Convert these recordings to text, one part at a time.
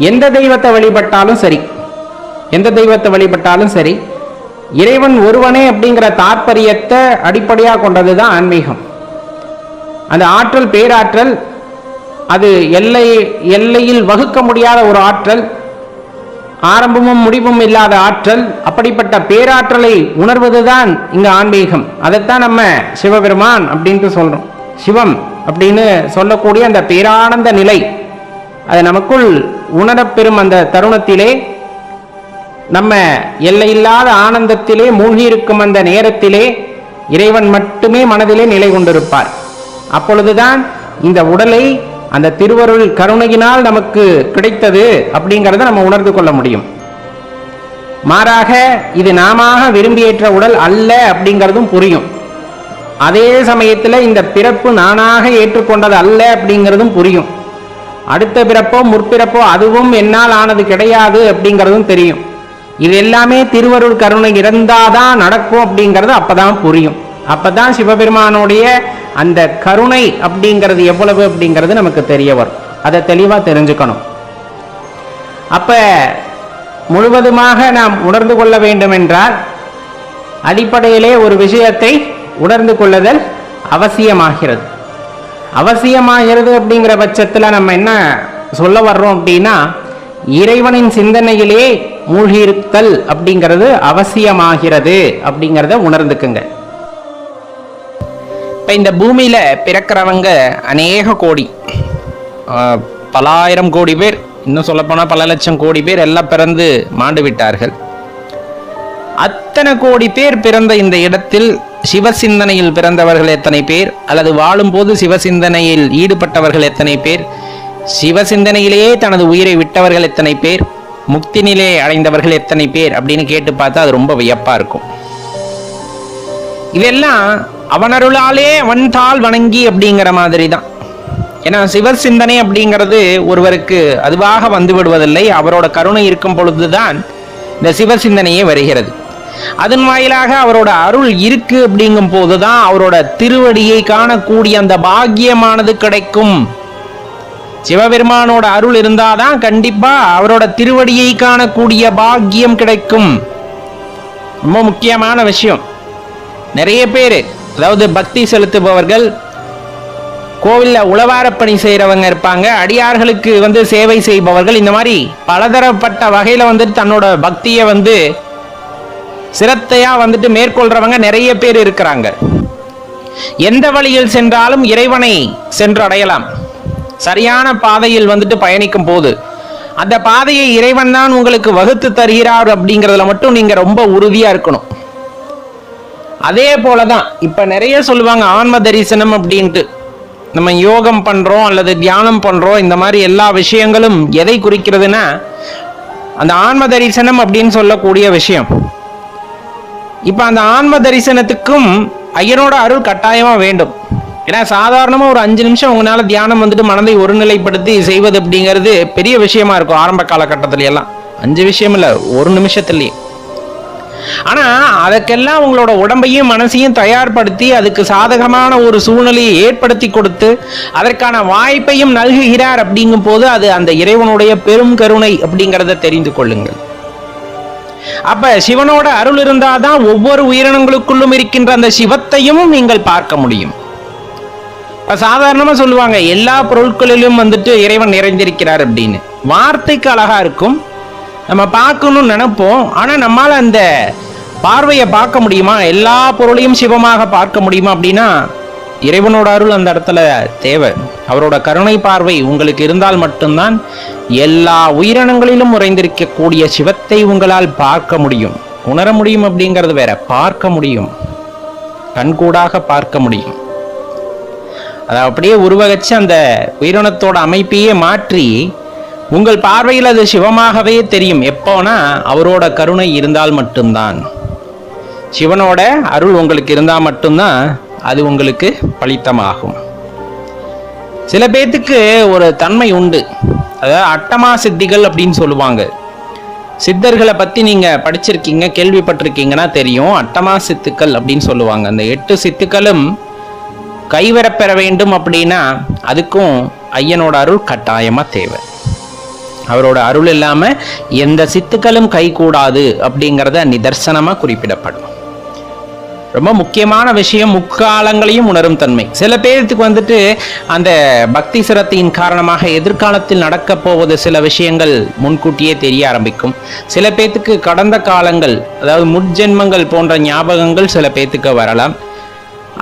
எந்த தெய்வத்தை வழிபட்டாலும் சரி இறைவன் ஒருவனே அப்படிங்கிற தாற்பயத்தை அடிப்படையாக கொண்டதுதான் ஆன்மீகம். அந்த ஆற்றல் பேராற்றல், அது எல்லையில் வகுக்க முடியாத ஒரு ஆற்றல், ஆரம்பமும் முடிவும் இல்லாத ஆற்றல். அப்படிப்பட்ட பேராற்றலை உணர்வதுதான் இங்க ஆன்மீகம். அதைத்தான் நம்ம சிவபெருமான் அப்படின்ட்டு சொல்றோம். சிவம் அப்படின்னு சொல்லக்கூடிய அந்த பேரானந்த நிலை, அது நமக்குள் உணரப்பெறும் அந்த தருணத்திலே, நம்ம எல்லையில்லாத ஆனந்தத்திலே மூழ்கி இருக்கும் அந்த நேரத்திலே இறைவன் மட்டுமே மனதிலே நிலை கொண்டிருப்பார். அப்பொழுதுதான் இந்த உடலை அந்த திருவருள் கருணையினால் நமக்கு கிடைத்தது அப்படிங்கிறத நம்ம உணர்ந்து கொள்ள முடியும். மாறாக இது நாம விரும்பியேற்ற உடல் அல்ல அப்படிங்கிறதும் புரியும். அதே சமயத்தில் இந்த பிறப்பு நானாக ஏற்றுக்கொண்டது அல்ல அப்படிங்கிறதும் புரியும். அடுத்த பிறப்போ முற்பிறப்போ அதுவும் என்னால் ஆனது கிடையாது அப்படிங்கிறதும் தெரியும். இது எல்லாமே திருவருள் கருணை இருந்தாதான் நடக்கும் அப்படிங்கிறது அப்பதான் புரியும். அப்பதான் சிவபெருமானுடைய அந்த கருணை அப்படிங்கிறது எவ்வளவு அப்படிங்கிறது நமக்கு தெரிய வரும். அதை தெளிவா தெரிஞ்சுக்கணும். அப்ப முழுவதுமாக நாம் உணர்ந்து கொள்ள வேண்டும் என்றால் அடிப்படையிலே ஒரு விஷயத்தை உணர்ந்து கொள்ளுதல் அவசியமாகிறது. அப்படிங்கிற பட்சத்தில் நம்ம என்ன சொல்ல வர்றோம் அப்படின்னா, இறைவனின் சிந்தனையிலே மூழ்கியிருத்தல் அப்படிங்கிறது அவசியமாகிறது அப்படிங்கிறத உணர்ந்துக்குங்க. இப்போ இந்த பூமியில பிறக்கிறவங்க அநேக கோடி, பல ஆயிரம் கோடி பேர், இன்னும் சொல்லப்போனால் பல லட்சம் கோடி பேர் எல்லாம் பிறந்து மாண்டு விட்டார்கள். அத்தனை கோடி பேர் பிறந்த இந்த இடத்தில் சிவசிந்தனையில் பிறந்தவர்கள் எத்தனை பேர், அல்லது வாழும்போது சிவசிந்தனையில் ஈடுபட்டவர்கள் எத்தனை பேர், சிவசிந்தனையிலேயே தனது உயிரை விட்டவர்கள் எத்தனை பேர், முக்தி நிலை அடைந்தவர்கள் எத்தனை பேர் அப்படின்னு கேட்டு பார்த்தா அது ரொம்ப வியப்பா இருக்கும். இதெல்லாம் அவனருளாலே அவன்தாள் வணங்கி அப்படிங்கிற மாதிரி தான். ஏன்னா சிவசிந்தனை அப்படிங்கிறது ஒருவருக்கு அதுவாக வந்து விடுவதில்லை. அவரோட கருணை இருக்கும் பொழுதுதான் இந்த சிவசிந்தனையே வருகிறது. அதன் வாயிலாக அவரோட அருள் இருக்கு அப்படிங்கும் போதுதான் அவரோட திருவடியை காணக்கூடிய அந்த பாக்கியமானது கிடைக்கும். சிவபெருமானோட அருள் இருந்தாதான் கண்டிப்பா அவரோட திருவடியை காணக்கூடிய பாக்கியம் கிடைக்கும். ரொம்ப முக்கியமான விஷயம். நிறைய பேர், அதாவது பக்தி செலுத்துபவர்கள், கோவில்ல உளவாரப்பணி செய்யறவங்க இருப்பாங்க, அடியார்களுக்கு சேவை செய்பவர்கள், இந்த மாதிரி பலதரப்பட்ட வகையில தன்னோட பக்தியை சிரத்தையா மேற்கொள்றவங்க நிறைய பேர் இருக்கிறாங்க. எந்த வழியில் சென்றாலும் இறைவனை சென்று அடையலாம். சரியான பாதையில் பயணிக்கும் போது அந்த பாதையை இறைவன் தான் உங்களுக்கு வகுத்து தருகிறார் அப்படிங்கிறதுல மட்டும் நீங்க ரொம்ப உறுதியா இருக்கணும். அதே போலதான் இப்ப நிறைய சொல்லுவாங்க ஆன்ம தரிசனம் அப்படின்ட்டு. நம்ம யோகம் பண்றோம் அல்லது தியானம் பண்றோம், இந்த மாதிரி எல்லா விஷயங்களும் எதை குறிக்கிறதுனா அந்த ஆன்ம தரிசனம் அப்படின்னு சொல்லக்கூடிய விஷயம். இப்ப அந்த ஆன்ம தரிசனத்துக்கும் ஐயனோட அருள் கட்டாயமா வேண்டும். ஏன்னா சாதாரணமா ஒரு 5 நிமிஷம் உங்களால தியானம் மனதை ஒருநிலைப்படுத்தி செய்வது அப்படிங்கிறது பெரிய விஷயமா இருக்கும் ஆரம்ப காலகட்டத்தில எல்லாம். 5 விஷயம் இல்ல, 1 நிமிஷத்துலயே. ஆனா அதுக்கெல்லாம் உங்களோட உடம்பையும் மனசையும் தயார்படுத்தி அதுக்கு சாதகமான ஒரு சூழ்நிலையை ஏற்படுத்தி கொடுத்து அதற்கான வாய்ப்பையும் நல்குகிறார் அப்படிங்கும் போது அது அந்த இறைவனுடைய பெரும் கருணை அப்படிங்கிறத தெரிந்து கொள்ளுங்கள். அப்ப சிவனோட அருள் இருந்தாதான் ஒவ்வொரு உயிரினங்களுக்குள்ளும் இருக்கின்ற அந்த சிவத்தையும் நீங்கள் பார்க்க முடியும். சாதாரணமா சொல்லுவாங்க எல்லா பொருட்களிலும் இறைவன் நிறைந்திருக்கிறார் அப்படின்னு. வார்த்தைக்கு அழகா இருக்கும், நம்ம பார்க்கணும்னு நினைப்போம். ஆனா நம்மால அந்த பார்வையை பார்க்க முடியுமா? எல்லா பொருளையும் சிவமாக பார்க்க முடியுமா அப்படின்னா இறைவனோட அருள் அந்த இடத்துல தேவை. அவரோட கருணை பார்வை உங்களுக்கு இருந்தால் மட்டும்தான் எல்லா உயிரினங்களிலும் உறைந்திருக்கக்கூடிய சிவத்தை உங்களால் பார்க்க முடியும். உணர முடியும் அப்படிங்கிறது வேற, பார்க்க முடியும், கண்கூடாக பார்க்க முடியும். அதை அப்படியே உருவகிச்சு அந்த உயிரினத்தோட அமைப்பையே மாற்றி உங்கள் பார்வையில் அது சிவமாகவே தெரியும். எப்போனா அவரோட கருணை இருந்தால் மட்டும்தான், சிவனோட அருள் உங்களுக்கு இருந்தால் மட்டும்தான் அது உங்களுக்கு பலித்தமாகும். சில பேர்த்துக்கு ஒரு தன்மை உண்டு, அதாவது அட்டமா சித்திகள் அப்படின்னு சொல்லுவாங்க. சித்தர்களை பத்தி நீங்க படிச்சிருக்கீங்க, கேள்விப்பட்டிருக்கீங்கன்னா தெரியும். அட்டமா சித்துக்கள் அப்படின்னு சொல்லுவாங்க. அந்த 8 சித்துக்களும் கைவரப்பெற வேண்டும் அப்படின்னா அதுக்கும் ஐயனோட அருள் கட்டாயமா தேவை. அவரோட அருள் இல்லாம எந்த சித்துக்களும் கைகூடாது அப்படிங்கிறத நிதர்சனமா குறிப்பிடப்படும். ரொம்ப முக்கியமான விஷயம், முக்காலங்களையும் உணரும் தன்மை. சில பேருக்கு வந்துட்டு அந்த பக்தி சிரத்தையின் காரணமாக எதிர்காலத்தில் நடக்க போவது சில விஷயங்கள் முன்கூட்டியே தெரிய ஆரம்பிக்கும். சில பேத்துக்கு கடந்த காலங்கள், அதாவது முற்ஜென்மங்கள் போன்ற ஞாபகங்கள் சில பேத்துக்கு வரலாம்.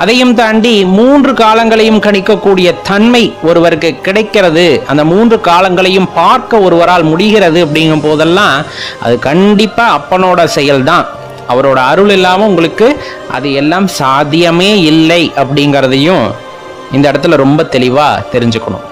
அதையும் தாண்டி 3 காலங்களையும் கணிக்கக்கூடிய தன்மை ஒருவருக்கு கிடைக்கிறது, அந்த 3 காலங்களையும் பார்க்க ஒருவரால் முடிகிறது அப்படிங்கும் போதெல்லாம் அது கண்டிப்பா அப்பனோட செயல்தான். அவரோட அருள் இல்லாமல் உங்களுக்கு அது எல்லாம் சாத்தியமே இல்லை அப்படிங்கிறதையும் இந்த இடத்துல ரொம்ப தெளிவாக தெரிஞ்சுக்கணும்.